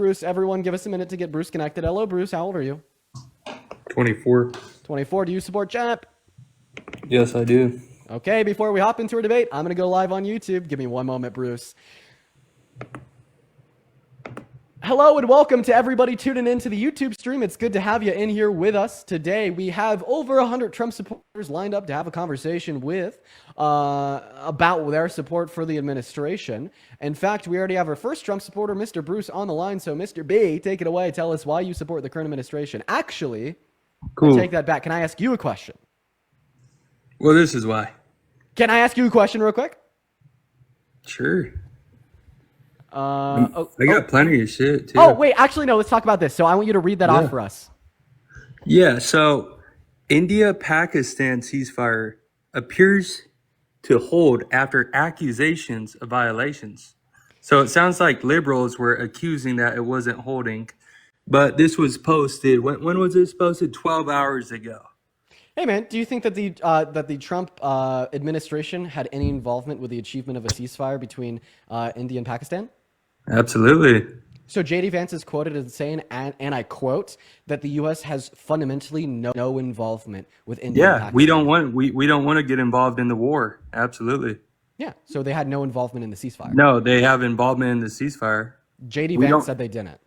Bruce. Everyone give us a minute to get Bruce connected. Hello, Bruce. How old are you? 24. 24. Do you support Champ? Yes, I do. Okay, before we hop into our debate, I'm going to go live on YouTube. Give me one moment, Bruce. Hello and welcome to everybody tuning in to the YouTube stream. It's good to have you in here with us today. We have over 100 Trump supporters lined up to have a conversation with about their support for the administration. In fact, we already have our first Trump supporter, Mr. Bruce, on the line. So, Mr. B, take it away. Tell us why you support the current administration. Actually, Cool. I take that back. Can I ask you a question? Well, this is why. Can I ask you a question real quick? Sure. I got plenty of shit, too. Oh, wait. Actually, no. Let's talk about this. So I want you to read that off for us. Yeah, so India-Pakistan ceasefire appears to hold after accusations of violations. So it sounds like liberals were accusing that it wasn't holding. But this was posted. When was this posted? 12 hours ago. Hey, man, do you think that the Trump administration had any involvement with the achievement of a ceasefire between India and Pakistan? Absolutely. So J.D. Vance is quoted as saying, and I quote, that the U.S. has fundamentally no involvement with India and Pakistan. we don't want to get involved in the war. Absolutely. Yeah, so they had no involvement in the ceasefire. No, they have involvement in the ceasefire. J.D. Vance said they didn't.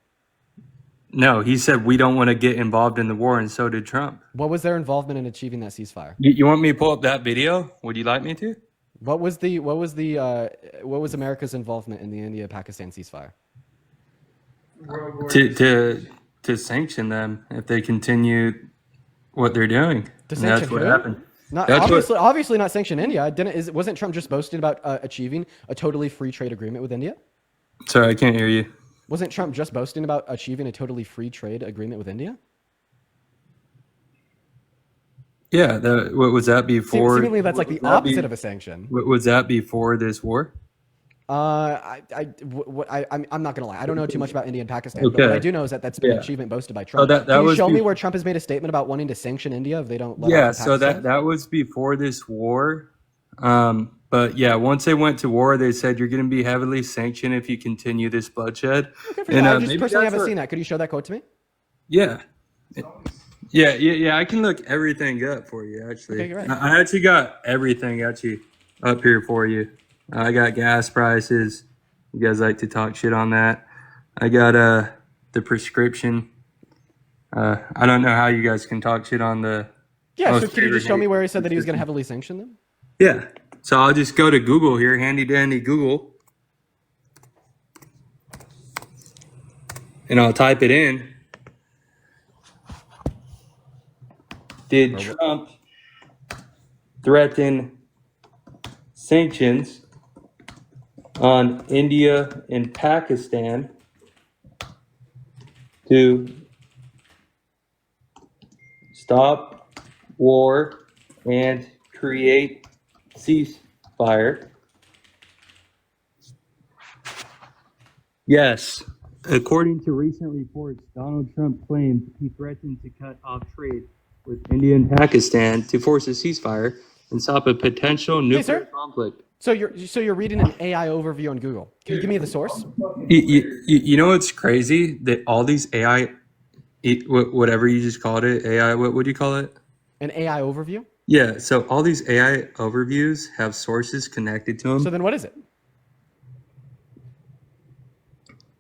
No, he said we don't want to get involved in the war, and so did Trump. What was their involvement in achieving that ceasefire? You want me to pull up that video? Would you like me to? What was America's involvement in the India-Pakistan ceasefire? To sanction them if they continue what they're doing. To And sanction that's what who? happened. Obviously not sanction India. Wasn't Trump just boasting about achieving a totally free trade agreement with India? Sorry, I can't hear you. Wasn't Trump just boasting about achieving a totally free trade agreement with India? Yeah, what was that before? Seemingly, that's like the opposite of a sanction. Was that before this war? I'm not gonna lie. I don't know too much about India and Pakistan, Okay. but what I do know is that that's been an achievement boasted by Trump. that Can you was show me where Trump has made a statement about wanting to sanction India if they don't let off so Pakistan? that was before this war. But yeah, once they went to war, they said you're going to be heavily sanctioned if you continue this bloodshed. Okay, for you. I just personally haven't seen that. Could you show that quote to me? Yeah. Yeah. I can look everything up for you, actually. Okay, great. I actually got everything actually up here for you. I got gas prices. You guys like to talk shit on that. I got the prescription. I don't know how you guys can talk shit on the. Yeah, so can you just show me where he said that he was going to heavily sanction them? Yeah. So I'll just go to Google here, handy dandy Google. And I'll type it in. Did Trump threaten sanctions on India and Pakistan to stop war and create ceasefire? Yes. According to recent reports, Donald Trump claimed he threatened to cut off trade with India and Pakistan to force a ceasefire and stop a potential nuclear conflict. So you're reading an AI overview on Google. Can you give me the source? You know what's crazy? That all these AI, whatever you just called it, AI, what would you call it? An AI overview? Yeah, so all these AI overviews have sources connected to them. So then what is it?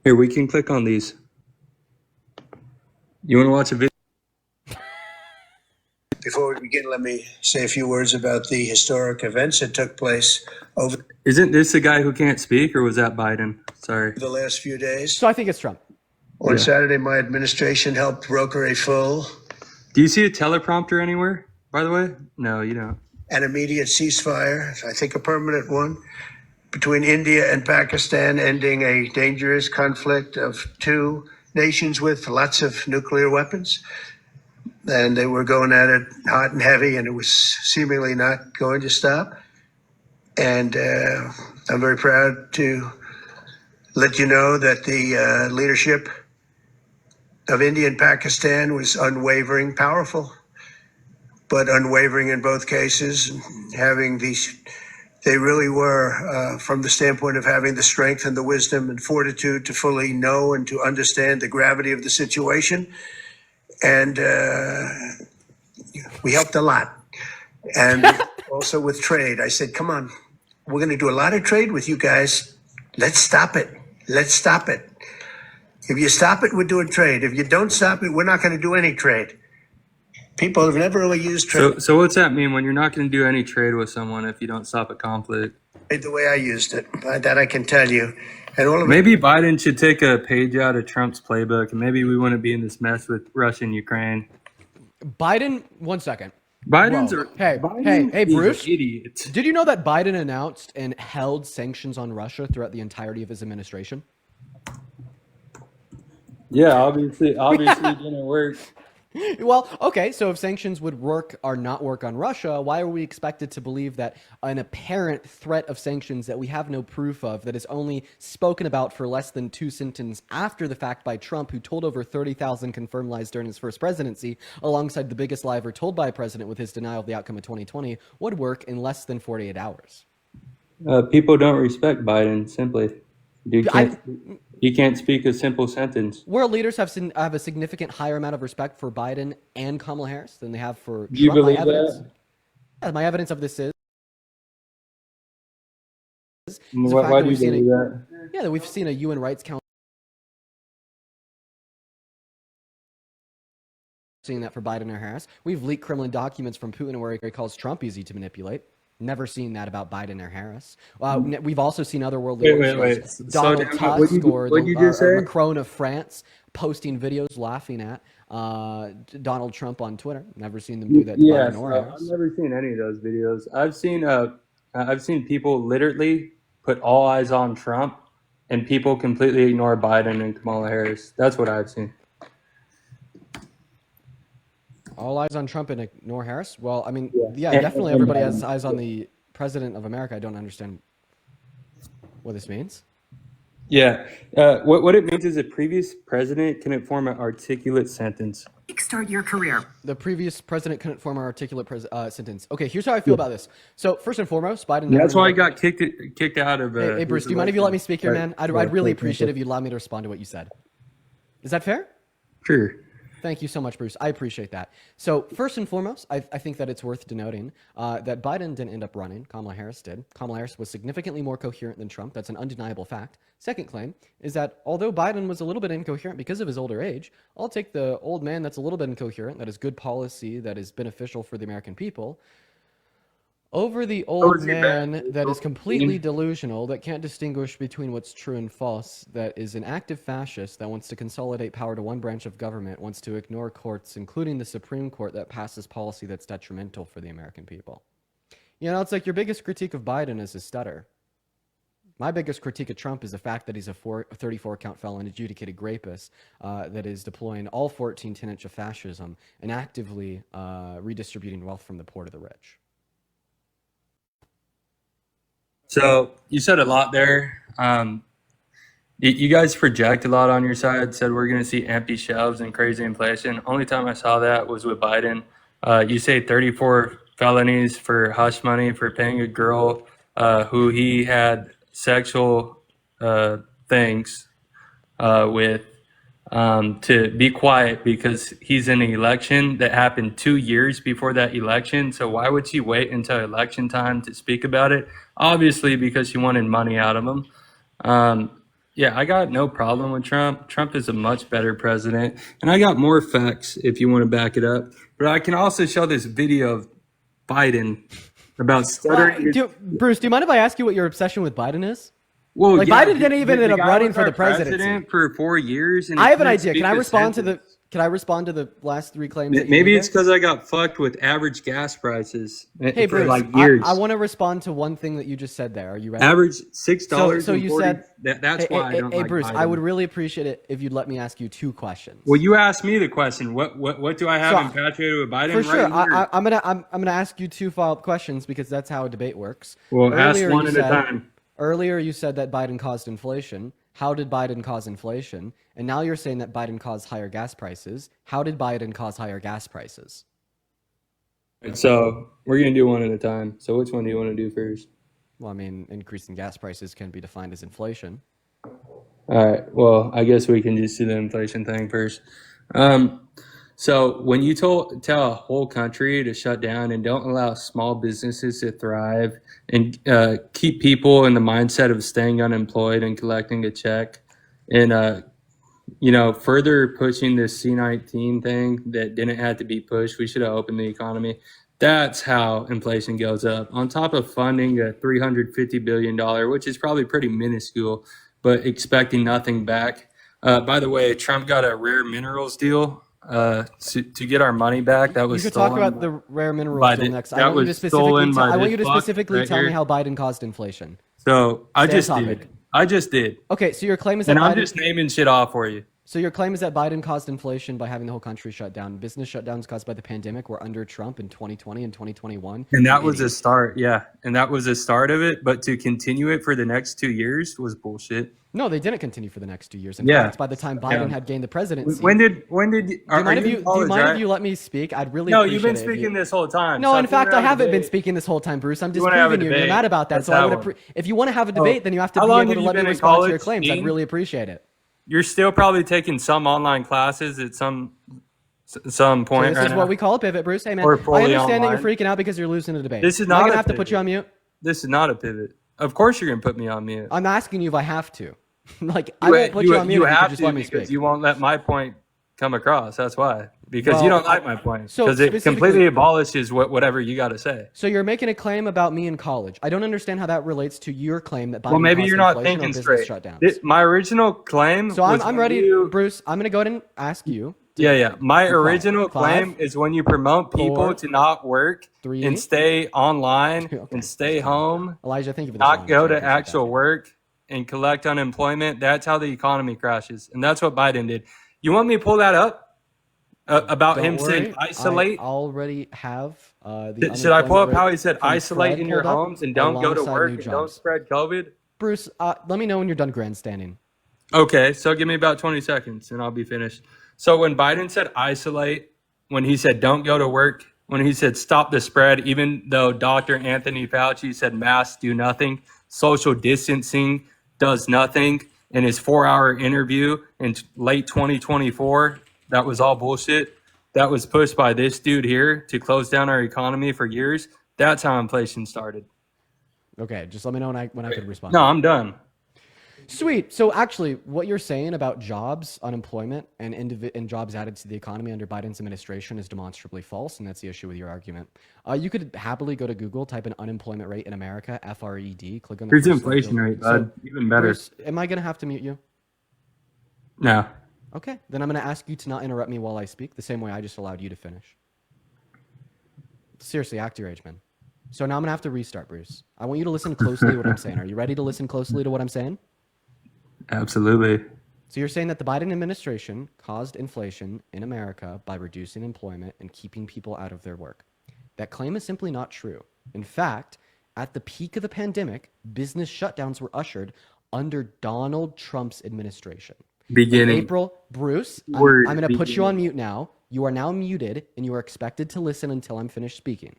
Here, we can click on these. You want to watch a video? Before we begin, let me say a few words about the historic events that took place over Isn't this the guy who can't speak, or was that Biden? Sorry. the last few days. So I think it's Trump. On Saturday, my administration helped broker a full Do you see a teleprompter anywhere, by the way? No, you don't. and immediate ceasefire, I think a permanent one, between India and Pakistan, ending a dangerous conflict of two nations with lots of nuclear weapons. And they were going at it hot and heavy, and it was seemingly not going to stop. And I'm very proud to let you know that the leadership of India and Pakistan was unwavering, powerful, but unwavering in both cases, having the They really were, from the standpoint of having the strength and the wisdom and fortitude to fully know and to understand the gravity of the situation. And we helped a lot. And also with trade, I said, come on, we're going to do a lot of trade with you guys. Let's stop it. Let's stop it. If you stop it, we're doing trade. If you don't stop it, we're not going to do any trade. People have never really used trade So what's that mean when you're not going to do any trade with someone if you don't stop a conflict? the way I used it. That I can tell you. And all of Maybe Biden should take a page out of Trump's playbook, and maybe we wouldn't be in this mess with Russia and Ukraine. Biden, 1 second. Biden's Whoa. a Hey, Biden hey, is an Bruce. idiot. Did you know that Biden announced and held sanctions on Russia throughout the entirety of his administration? Yeah, obviously it didn't work. Well, okay, so if sanctions would work or not work on Russia, why are we expected to believe that an apparent threat of sanctions that we have no proof of, that is only spoken about for less than 2 sentences after the fact by Trump, who told over 30,000 confirmed lies during his first presidency, alongside the biggest lie ever told by a president with his denial of the outcome of 2020, would work in less than 48 hours? People don't respect Biden, simply. You can't speak a simple sentence. World leaders have a significant higher amount of respect for Biden and Kamala Harris than they have for Do you Trump. believe that? Yeah, my evidence of this is the Why fact that do you we've seen believe that? that we've seen a UN Rights Council seeing that for Biden or Harris. We've leaked Kremlin documents from Putin where he calls Trump easy to manipulate. Never seen that about Biden or Harris. We've also seen other world leaders, Wait. like Donald Tusk or what'd you just say? Macron of France, posting videos laughing at Donald Trump on Twitter. Never seen them do that to Yeah, Biden or so Harris. I've never seen any of those videos. I've seen people literally put all eyes on Trump, and people completely ignore Biden and Kamala Harris. That's what I've seen. All eyes on Trump and ignore Harris? Well, I mean, yeah, And- definitely and everybody Biden. has eyes on the president of America. I don't understand what this means. Yeah. What it means is a previous president couldn't form an articulate sentence. Start your career. The previous president couldn't form an articulate sentence. Okay, here's how I feel about this. So first and foremost, Biden. That's why he got kicked out of. Hey, Bruce, do you mind if you let me speak here, man? I'd really appreciate it if you allow me to respond to what you said. Is that fair? Sure. Thank you so much, Bruce. I appreciate that. So first and foremost, I think that it's worth denoting that Biden didn't end up running. Kamala Harris did. Kamala Harris was significantly more coherent than Trump. That's an undeniable fact. Second claim is that although Biden was a little bit incoherent because of his older age, I'll take the old man that's a little bit incoherent, that is good policy, that is beneficial for the American people, over the old man that is completely delusional, that can't distinguish between what's true and false, that is an active fascist, that wants to consolidate power to one branch of government, wants to ignore courts, including the Supreme Court, that passes policy that's detrimental for the American people. You know, it's like your biggest critique of Biden is his stutter. My biggest critique of Trump is the fact that he's a 34-count felon, adjudicated rapist, that is deploying all 14 tenets of fascism and actively redistributing wealth from the poor to the rich. So you said a lot there. You guys project a lot on your side. Said we're going to see empty shelves and crazy inflation. Only time I saw that was with Biden. You say 34 felonies for hush money for paying a girl who he had sexual things with to be quiet because he's in an election that happened 2 years before that election. So why would she wait until election time to speak about it? Obviously, because she wanted money out of him. Yeah, I got no problem with Trump. Trump is a much better president. And I got more facts if you want to back it up. But I can also show this video of Biden about stuttering. Bruce, do you mind if I ask you what your obsession with Biden is? Well, Like, yeah, Biden didn't even the end up guy running was for our the presidency. president for 4 years. And I he have an couldn't idea. speak Can I a respond sentence. Can I respond to the last 3 claims? that you Maybe made it's there? because I got fucked with average gas prices Hey, for Bruce, like years. I want to respond to one thing that you just said there. Are you ready? Average $6. So you said that's hey, why hey, I don't hey, like Bruce, Biden. I would really appreciate it if you'd let me ask you 2 questions. Well, you asked me the question. What do I have So, infatuated with Biden? For sure, right here? I'm gonna ask you 2 follow-up questions because that's how a debate works. Well, ask one you at a said- time. Earlier, you said that Biden caused inflation. How did Biden cause inflation? And now you're saying that Biden caused higher gas prices. How did Biden cause higher gas prices? So we're gonna do one at a time. So which one do you want to do first? Well, I mean, increasing gas prices can be defined as inflation. All right. Well, I guess we can just do the inflation thing first. So when you tell a whole country to shut down and don't allow small businesses to thrive and keep people in the mindset of staying unemployed and collecting a check, and further pushing this C-19 thing that didn't have to be pushed, we should have opened the economy. That's how inflation goes up. On top of funding a $350 billion, which is probably pretty minuscule, but expecting nothing back. By the way, Trump got a rare minerals deal to get our money back. That was You could talk stolen about the rare minerals by deal the- next. that I want you was to specifically, stolen by I want you to this fuck specifically right tell me here. how Biden caused inflation. So I Stay on just topic. did. I just did. Okay, so your claim is that And I'm Biden. just naming shit off for you. So your claim is that Biden caused inflation by having the whole country shut down. Business shutdowns caused by the pandemic were under Trump in 2020 and 2021. And that You was a idiot. start, yeah. And that was a start of it. But to continue it for the next 2 years was bullshit. No, they didn't continue for the next 2 years. In Yeah. fact, by the time Biden Yeah. had gained the presidency, When did do you mind if you let me speak? I'd really No, appreciate you've been it if speaking this whole time. No, So in if you fact, wanna I have a haven't been debate- speaking this whole time, Bruce. I'm you wanna have a disproving you. You're debate, mad about that. let's So I have would one. if you want to have a debate, then you have to How be long able have to you let me been in respond to your college, claims. I'd Dean? really appreciate it. You're still probably taking some online classes at some point This right is now. what we call a pivot, Bruce. Hey, man, Or I fully understand that online. you're freaking out because you're losing a debate. This is Am I not gonna a have to put you pivot. on mute? This is not a pivot. Of course you're going to put me on mute. I'm asking you if I have to. Like, I won't put you on mute you if you have could just to let me because speak. you won't let my point come across. That's why. Because Well, you don't like my point. so Because it specifically- completely abolishes whatever you got to say. So you're making a claim about me in college. I don't understand how that relates to your claim that Biden Well, maybe caused you're not inflation or thinking business straight. shutdowns. My original claim. So was I'm when ready, you- Bruce. I'm gonna go ahead and ask you. Yeah. My Be quiet. original claim 5, is when you promote people 4, to not work 3. and stay online Okay, and stay just calm down. home, Elijah, thank you for the not challenge. go I to appreciate actual that. work and collect unemployment. That's how the economy crashes, and that's what Biden did. You want me to pull that up about Don't him worry, saying isolate? I already have the Should I pull up unemployment how rate he said from isolate Fred in your pulled up homes and don't go to alongside work new and don't jobs. spread COVID? Bruce, let me know when you're done grandstanding. Okay, so give me about 20 seconds and I'll be finished. So when Biden said isolate, when he said don't go to work, when he said stop the spread, even though Dr. Anthony Fauci said masks do nothing, social distancing does nothing, in his 4-hour interview in late 2024, that was all bullshit. That was pushed by this dude here to close down our economy for years. That's how inflation started. Okay, just let me know when I could respond. No, I'm done. Sweet. So actually, what you're saying about jobs, unemployment, and jobs added to the economy under Biden's administration is demonstrably false, and that's the issue with your argument. You could happily go to Google, type in unemployment rate in America, FRED, click on the Here's the first link, inflation you'll- rate, bud. Even better. Bruce, am I going to have to mute you? No. Okay, then I'm going to ask you to not interrupt me while I speak, the same way I just allowed you to finish. Seriously, act your age, man. So now I'm going to have to restart, Bruce. I want you to listen closely to what I'm saying. Are you ready to listen closely to what I'm saying? Absolutely. So you're saying that the Biden administration caused inflation in America by reducing employment and keeping people out of their work. That claim is simply not true. In fact, at the peak of the pandemic, business shutdowns were ushered under Donald Trump's administration. Beginning. In April, Bruce, I'm Word going to put you beginning. on mute now. You are now muted, and you are expected to listen until I'm finished speaking.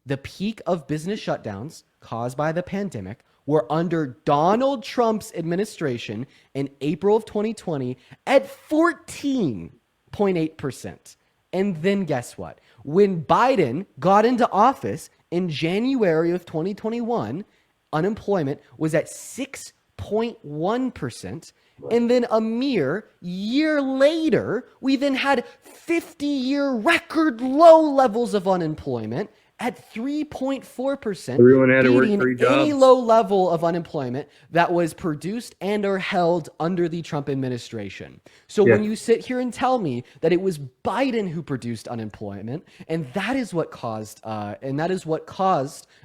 The peak of business shutdowns caused by the pandemic were under Donald Trump's administration in April of 2020 at 14.8%. And then guess what? When Biden got into office in January of 2021, unemployment was at 6.1%. And then a mere year later, we then had 50-year record low levels of unemployment at 3.4%, Everyone had to work beating 3 any jobs. low level of unemployment that was produced and or held under the Trump administration. So Yeah. when you sit here and tell me that it was Biden who produced unemployment and that is what caused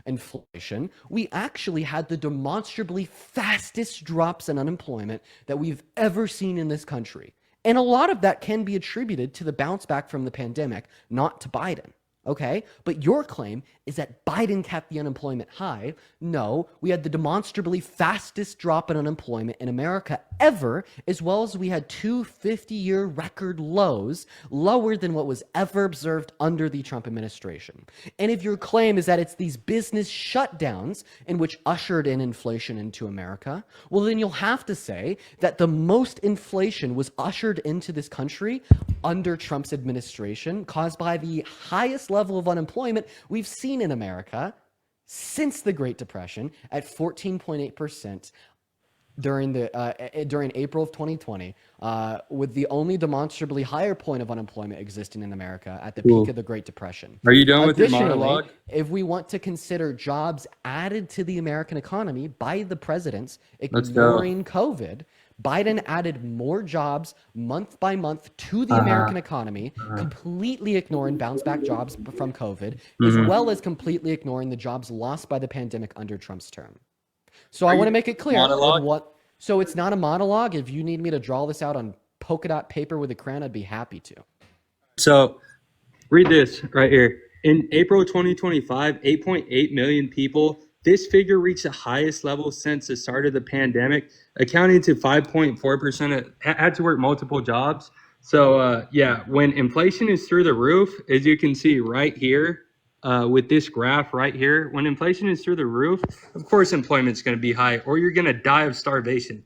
inflation, we actually had the demonstrably fastest drops in unemployment that we've ever seen in this country. And a lot of that can be attributed to the bounce back from the pandemic, not to Biden. Okay? But your claim is that Biden kept the unemployment high. No, we had the demonstrably fastest drop in unemployment in America ever, as well as we had two 50-year record lows, lower than what was ever observed under the Trump administration. And if your claim is that it's these business shutdowns in which ushered in inflation into America, well, then you'll have to say that the most inflation was ushered into this country under Trump's administration, caused by the highest level of unemployment we've seen in America since the Great Depression at 14.8% during April of 2020, with the only demonstrably higher point of unemployment existing in America at the peak of the Great Depression. Are you done with your Additionally, monologue? if we want to consider jobs added to the American economy by the presidents Let's go. ignoring COVID, Biden added more jobs month by month to the American economy, completely ignoring bounce back jobs from COVID, as well as completely ignoring the jobs lost by the pandemic under Trump's term. So I want to make it clear monologue? So it's not a monologue. If you need me to draw this out on polka dot paper with a crayon, I'd be happy to. So read this right here. In April 2025, 8.8 million people. This figure reached the highest level since the start of the pandemic, accounting to 5.4% had to work multiple jobs. So yeah, when inflation is through the roof, as you can see right here, with this graph right here, when inflation is through the roof, of course employment's going to be high, or you're going to die of starvation.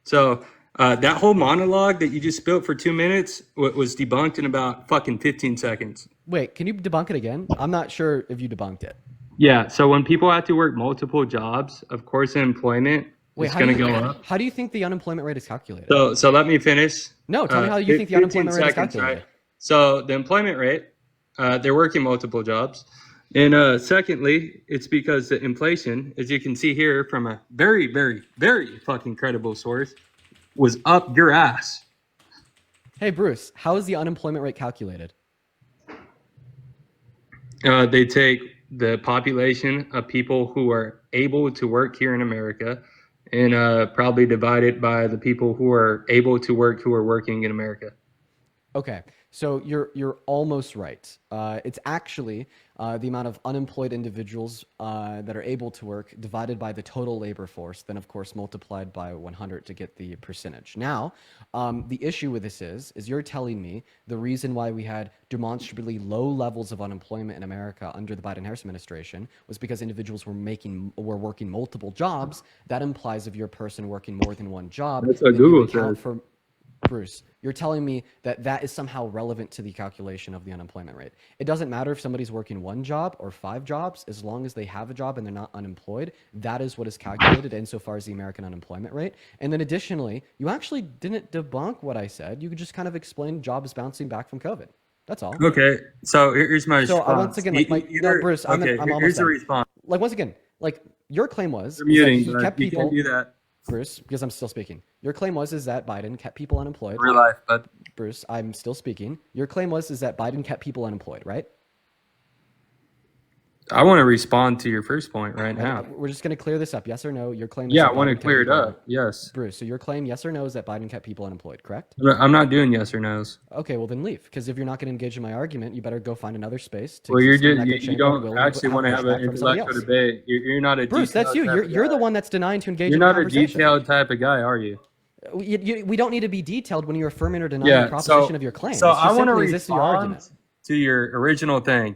So that whole monologue that you just spilled for 2 minutes was debunked in about fucking 15 seconds. Wait, can you debunk it again? I'm not sure if you debunked it. Yeah, so when people have to work multiple jobs, of course employment is going to go up. How do you think the unemployment rate is calculated? So let me finish. No, tell me how you think the unemployment rate is 15 seconds, calculated. right? So the employment rate, they're working multiple jobs. And secondly, it's because the inflation, as you can see here from a very, very, very fucking credible source, was up your ass. Hey, Bruce, how is the unemployment rate calculated? They take the population of people who are able to work here in America and probably divide it by the people who are able to work who are working in America. Okay, so you're almost right. It's actually the amount of unemployed individuals that are able to work divided by the total labor force, then of course multiplied by 100 to get the percentage. Now, the issue with this is you're telling me the reason why we had demonstrably low levels of unemployment in America under the Biden-Harris administration was because individuals were working multiple jobs. That implies if you're a person working more than one job, that's what Google says. Bruce, you're telling me that that is somehow relevant to the calculation of the unemployment rate. It doesn't matter if somebody's working one job or 5 jobs, as long as they have a job and they're not unemployed. That is what is calculated insofar as the American unemployment rate. And then additionally, you actually didn't debunk what I said. You could just kind of explain jobs bouncing back from COVID. That's all. Okay, so here's my response. So once again, no, Bruce, I'm almost here's done. the response. Like once again, like your claim was You're muting, he kept you people. can't do that. Bruce, because I'm still speaking. Your claim was that Biden kept people unemployed. Real life, but Bruce, I'm still speaking. Your claim was that Biden kept people unemployed, right? I want to respond to your first point right now. We're just going to clear this up. Yes or no? Your claim is Yeah, that I want to Biden kept clear it people up. Yes. Bruce, so your claim, yes or no, is that Biden kept people unemployed, correct? I'm not doing yes or no's. Okay, well then leave. Because if you're not going to engage in my argument, you better go find another space. Well, you're just you don't actually want to have an intellectual debate. You're not a Bruce, that's you. You're the one that's denying to engage. You're in not a conversation. detailed type of guy, are you? We don't need to be detailed when you're affirming or denying the proposition of your claim. So It's just I want to simply, is this your argument? respond to your original thing.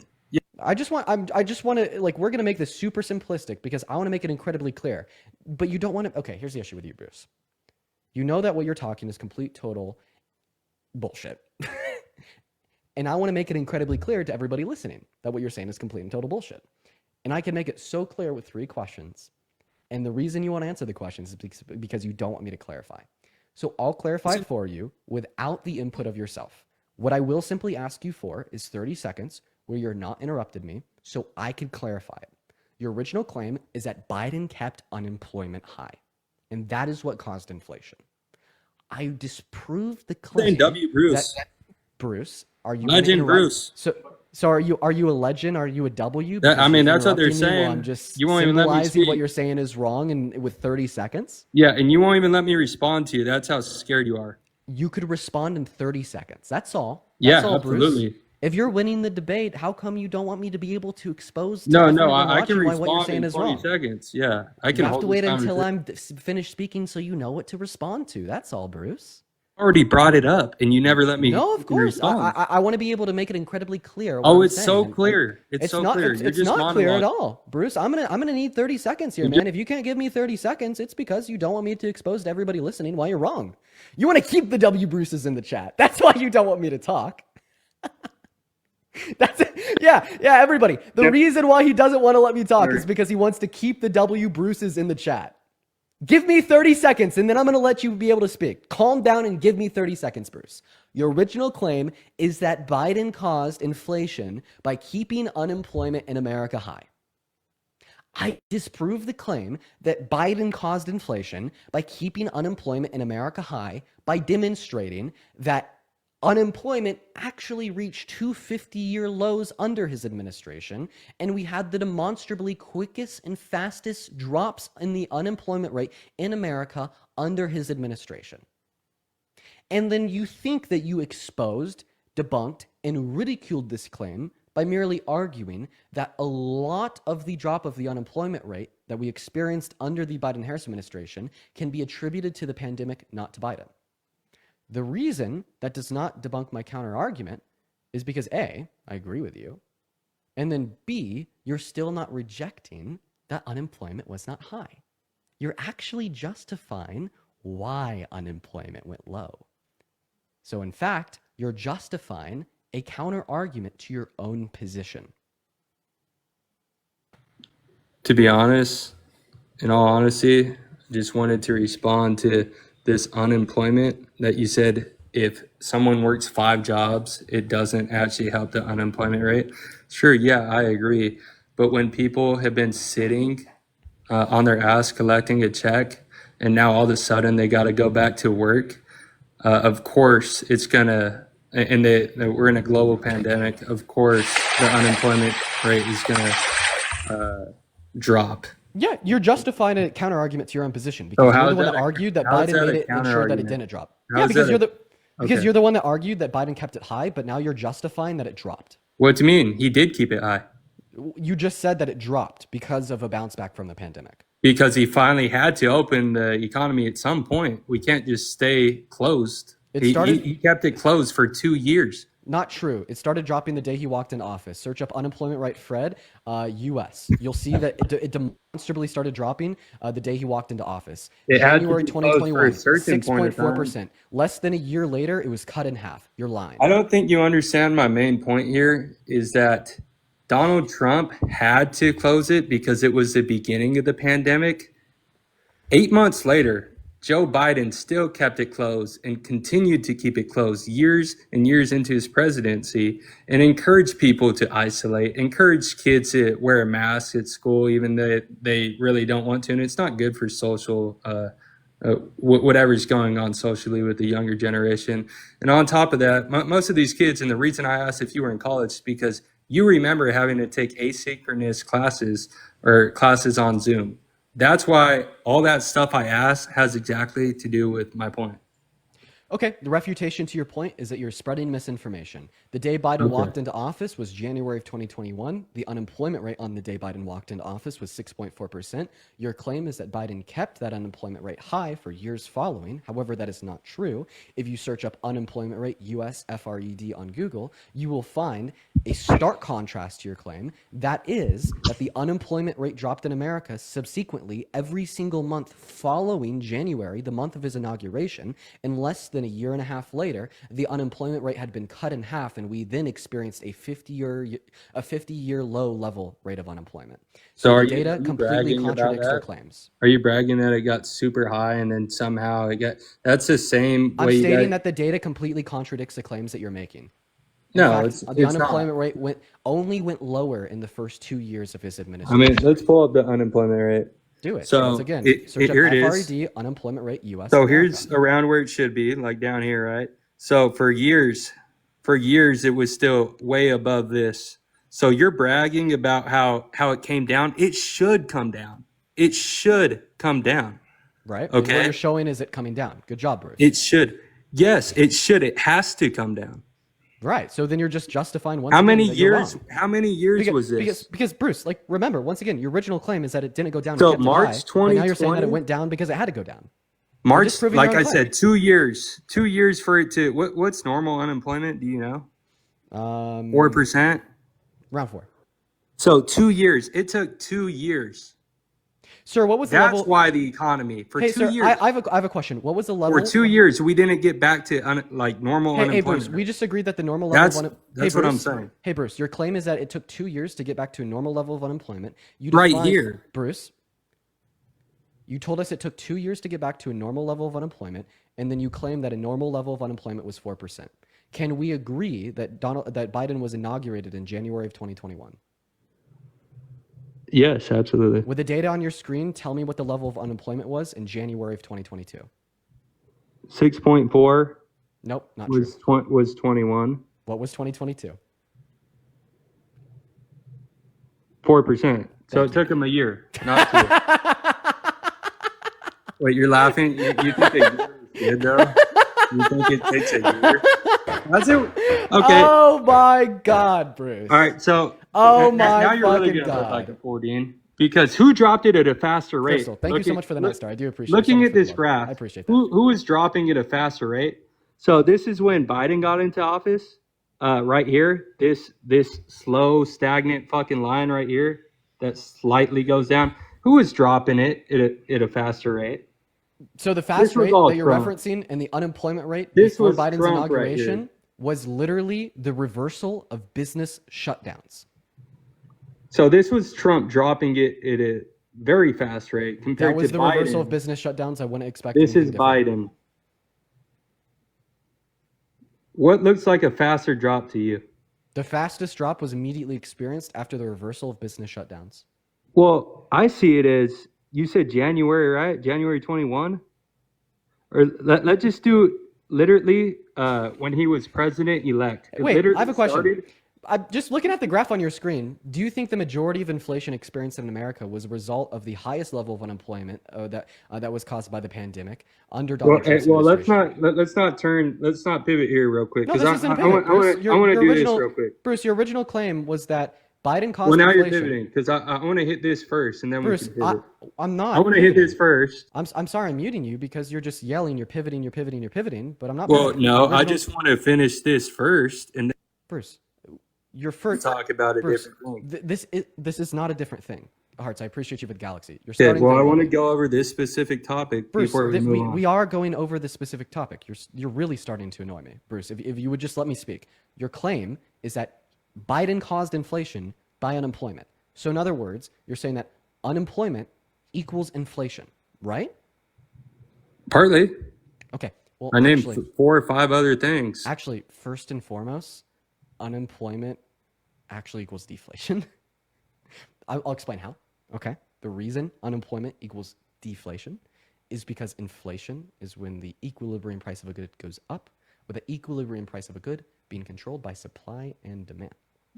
I just want to, like, we're going to make this super simplistic because I want to make it incredibly clear. But you don't want to, okay, here's the issue with you, Bruce. You know that what you're talking is complete, total bullshit. And I want to make it incredibly clear to everybody listening that what you're saying is complete and total bullshit. And I can make it so clear with 3 questions. And the reason you want to answer the questions is because you don't want me to clarify. So I'll clarify it for you without the input of yourself. What I will simply ask you for is 30 seconds where you're not interrupted me so I can clarify it. Your original claim is that Biden kept unemployment high, and that is what caused inflation. I disproved the claim. W. Bruce. Bruce, are you Legend Bruce. So are you a legend? Are you a W? I mean, that's what they're Interrupting me while saying. I'm just You won't even let me symbolizing speak. what you're saying is wrong, and with 30 seconds, Yeah, and you won't even let me respond to you. That's how scared you are. you could respond in 30 seconds. That's all. Yeah, That's all, Bruce. absolutely. If you're winning the debate, how come you don't want me to be able to expose to No, everyone I can watching why what you're respond saying in is 20 wrong? seconds. Yeah, I You can have hold to this wait until conversation. I'm finished speaking so you know what to respond to. That's all, Bruce. I already brought it up, and you never let me No, of course. respond. I want to be able to make it incredibly clear what Oh, I'm it's saying. so And clear. It's so not clear. You're it's just not clear at monologuing. all, Bruce. I'm gonna need 30 seconds here, You're man. If you can't give me 30 seconds, it's because you don't want me to expose to everybody listening why you're wrong. You want to keep the W Bruces in the chat. That's why you don't want me to talk. That's it. Yeah, everybody. The reason why he doesn't want to let me talk is because he wants to keep the W Bruces in the chat. Give me 30 seconds and then I'm going to let you be able to speak. Calm down and give me 30 seconds, Bruce. Your original claim is that Biden caused inflation by keeping unemployment in America high. I disprove the claim that Biden caused inflation by keeping unemployment in America high by demonstrating that unemployment actually reached two 50-year lows under his administration, and we had the demonstrably quickest and fastest drops in the unemployment rate in America under his administration. And then you think that you exposed, debunked, and ridiculed this claim by merely arguing that a lot of the drop of the unemployment rate that we experienced under the Biden-Harris administration can be attributed to the pandemic, not to Biden. The reason that does not debunk my counter-argument is because A, I agree with you, and then B, you're still not rejecting that unemployment was not high. You're actually justifying why unemployment went low. So in fact, you're justifying a counter-argument to your own position. To be honest, in all honesty, just wanted to respond to this unemployment that you said if someone works 5 jobs, it doesn't actually help the unemployment rate. Sure, yeah, I agree. But when people have been sitting on their ass collecting a check and now all of a sudden they got to go back to work, of course it's going to, and we're in a global pandemic, of course the unemployment rate is going to drop. Yeah, you're justifying a counter-argument to your own position So because how you're the is one that that argued that how is Biden that made a it ensure that it counter-argument? didn't drop. How Yeah, is because that okay. you're the one that argued that Biden kept it high, but now you're justifying that it dropped. What do you mean? He did keep it high You just said that it dropped because of a bounce back from the pandemic. because he finally had to open the economy at some point. We can't just stay closed. He kept it closed for 2 years. Not true. It started dropping the day he walked into office. Search up unemployment rate Fred, U.S. You'll see that it demonstrably started dropping the day he walked into office. It had to January be closed for a 2021, certain point of time. 6.4%. Less than a year later, it was cut in half. You're lying. I don't think you understand my main point here is that Donald Trump had to close it because it was the beginning of the pandemic. 8 months later, Joe Biden still kept it closed and continued to keep it closed years and years into his presidency and encouraged people to isolate, encouraged kids to wear a mask at school, even though they really don't want to. And it's not good for social, whatever's going on socially with the younger generation. And on top of that, most of these kids, and the reason I asked if you were in college is because you remember having to take asynchronous classes or classes on Zoom. That's why all that stuff I asked has exactly to do with my point. Okay, the refutation to your point is that you're spreading misinformation. The day Biden walked into office was January of 2021. The unemployment rate on the day Biden walked into office was 6.4%. Your claim is that Biden kept that unemployment rate high for years following. However, that is not true. If you search up unemployment rate US FRED on Google, you will find a stark contrast to your claim. That is that the unemployment rate dropped in America subsequently every single month following January, the month of his inauguration, and less than a year and a half later, the unemployment rate had been cut in half, and we then experienced a 50-year low level rate of unemployment. So the are data you completely bragging about contradicts their that? claims. Are you bragging that it got super high and then somehow it got? That's the same I'm way you stating guys. that the data completely contradicts the claims that you're making. In No, fact, it's the it's unemployment not. rate only went lower in the first 2 years of his I administration. mean, let's pull up the unemployment rate. Do it. So Once again, search up here it is. FRED, unemployment rate, US So America. here's around where it should be, like down here, right? So for years, it was still way above this. So you're bragging about how it came down. It should come down. It should come down. Right? And what Okay. you're showing is it coming down. Good job, Bruce. It should. Yes, it should. It has to come down. Right. So then you're just justifying once How again many that you're years? wrong. How many years was this? Because Bruce, like, remember, once again, your original claim is that it didn't go down. So It kept it March high, but now you're saying that it 2020? went down because it had to go down. March, disproving like your own I claim. said, 2 years. 2 years for it to what's normal unemployment? Do you know? 4%. Round 4. So 2 years. It took 2 years. Sir, what was the That's level? why the economy for Hey, 2 sir, years. I have a question. What was the level? For 2 years, we didn't get back to normal Hey, unemployment. Bruce, we just agreed that the normal level That's of that's hey, what I'm Bruce, saying. Hey, Bruce, your claim is that it took 2 years to get back to a normal level of unemployment. You Right defined- here. Bruce, you told us it took 2 years to get back to a normal level of unemployment, and then you claimed that a normal level of unemployment was 4%. Can we agree that that Biden was inaugurated in January of 2021? Yes, absolutely. With the data on your screen, tell me what the level of unemployment was in January of 2022. 6.4 Nope, not true. was 21. What was 2022? 4%. So it took him a year, not 2. Wait, you're laughing? You think a year is good though? You think it takes a year? That's it. Okay. Oh my God, Bruce. All right. So Oh now my you're really fucking gonna look God. like a 4 because who dropped it at a faster rate? Crystal, thank you so much for the nice star. I do appreciate it. Looking so much at for the this love. graph, I appreciate that. who is dropping at a faster rate? So this is when Biden got into office. Right here, this slow, stagnant fucking line right here that slightly goes down. Who is dropping it at a faster rate? So the fast was rate all that you're Trump. referencing and the unemployment rate This before was Biden's Trump right inauguration here. was literally the reversal of business shutdowns. So this was Trump dropping it at a very fast rate compared That was to the Biden. reversal of business shutdowns. I wouldn't expect This anything is different. Biden. What looks like a faster drop to you? The fastest drop was immediately experienced after the reversal of business shutdowns. Well, I see it as you said January, right? January 21? Or let's just do literally when he was president-elect. It Wait, I have a literally question. started- I'm just looking at the graph on your screen. Do you think the majority of inflation experienced in America was a result of the highest level of unemployment that was caused by the pandemic under Donald Trump's administration? let's not pivot here real quick No, because this isn't a I pivot, Bruce. want to do this original- real quick. Bruce, your original claim was that Biden caused Well, now you're inflation. pivoting because I want to hit this first and then Bruce, we can pivot. I'm not. I want to hit this pivoting. first. I'm sorry, I'm muting you because you're just yelling. You're pivoting. You're pivoting. You're pivoting. But I'm not. Well, pivoting. no, I Original- just want to finish this first and then Bruce, your first talk about a Bruce, different thing. this is not a different thing. Hearts, I appreciate you with Galaxy. You're Yeah, starting. well, I to- want to go over this specific topic Bruce, before we move on. we are going over this specific topic. You're really starting to annoy me, Bruce. If you would just let me speak. Your claim is that Biden caused inflation by unemployment. So in other words, you're saying that unemployment equals inflation, right? Partly. Okay. Well, I named actually, 4 or 5 other things. actually, first and foremost, unemployment actually equals deflation. I'll explain how. Okay. The reason unemployment equals deflation is because inflation is when the equilibrium price of a good goes up, with the equilibrium price of a good being controlled by supply and demand.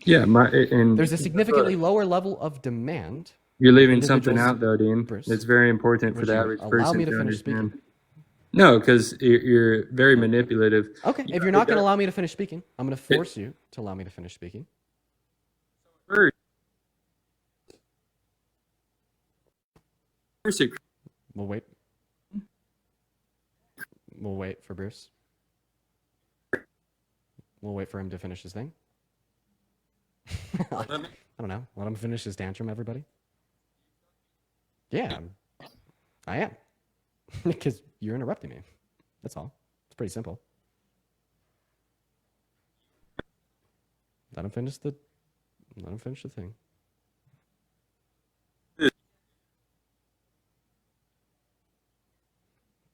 Yeah, and There's a significantly lower level of demand. you're leaving something individuals- out though, Dean. Bruce, It's very important for the Bruce, average allow person me to to finish understand. speaking. No, because you're very manipulative. Okay, if you're not going to allow me to finish speaking, I'm going to force you to allow me to finish speaking. First, We'll wait. We'll wait for Bruce. We'll wait for him to finish his thing. I don't know. Let him finish his tantrum, everybody. Yeah, I am. Because you're interrupting me. That's all. It's pretty simple. Let him finish the thing.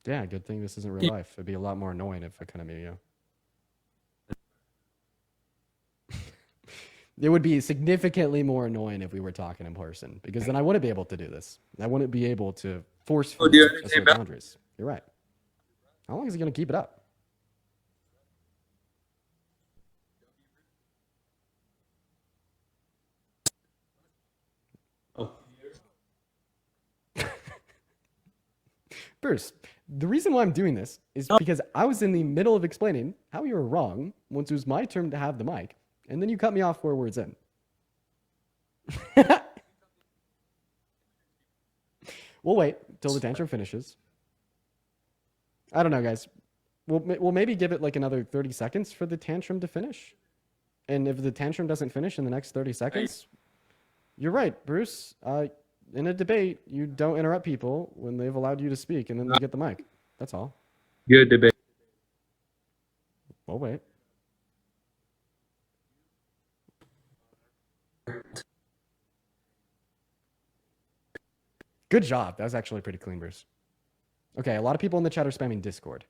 Yeah, good thing this isn't real life. It'd be a lot more annoying if it couldn't be you. It would be significantly more annoying if we were talking in person, because then I wouldn't be able to do this. I wouldn't be able to force do you assert understand about- boundaries. You're right. How long is he going to keep it up? Bruce, the reason why I'm doing this is because I was in the middle of explaining how you were wrong once it was my turn to have the mic, and then you cut me off 4 words in. We'll wait till the tantrum finishes. I don't know, guys. We'll maybe give it like another 30 seconds for the tantrum to finish. And if the tantrum doesn't finish in the next 30 seconds, you're right, Bruce. In a debate, you don't interrupt people when they've allowed you to speak, and then they get the mic. That's all. Good debate. We'll wait. Good job. That was actually pretty clean, Bruce. Okay, a lot of people in the chat are spamming Discord.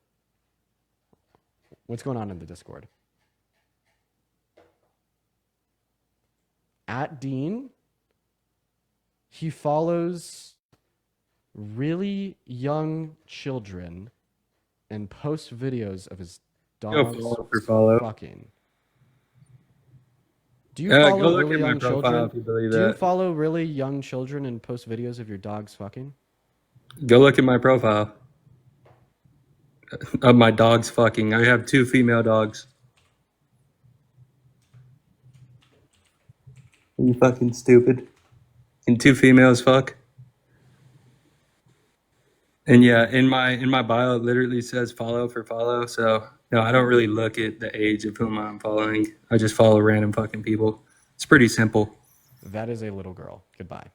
What's going on in the Discord? At Dean, he follows really young children and posts videos of his dogs fucking. Do you follow go look really at my young profile children? if you believe Do you that. follow really young children and post videos of your dogs fucking? Go look at my profile of my dogs fucking. I have 2 female dogs. Are you fucking stupid? And 2 females fuck. And yeah, in my bio it literally says follow for follow. So no, I don't really look at the age of whom I'm following. I just follow random fucking people. It's pretty simple. That is a little girl. Goodbye.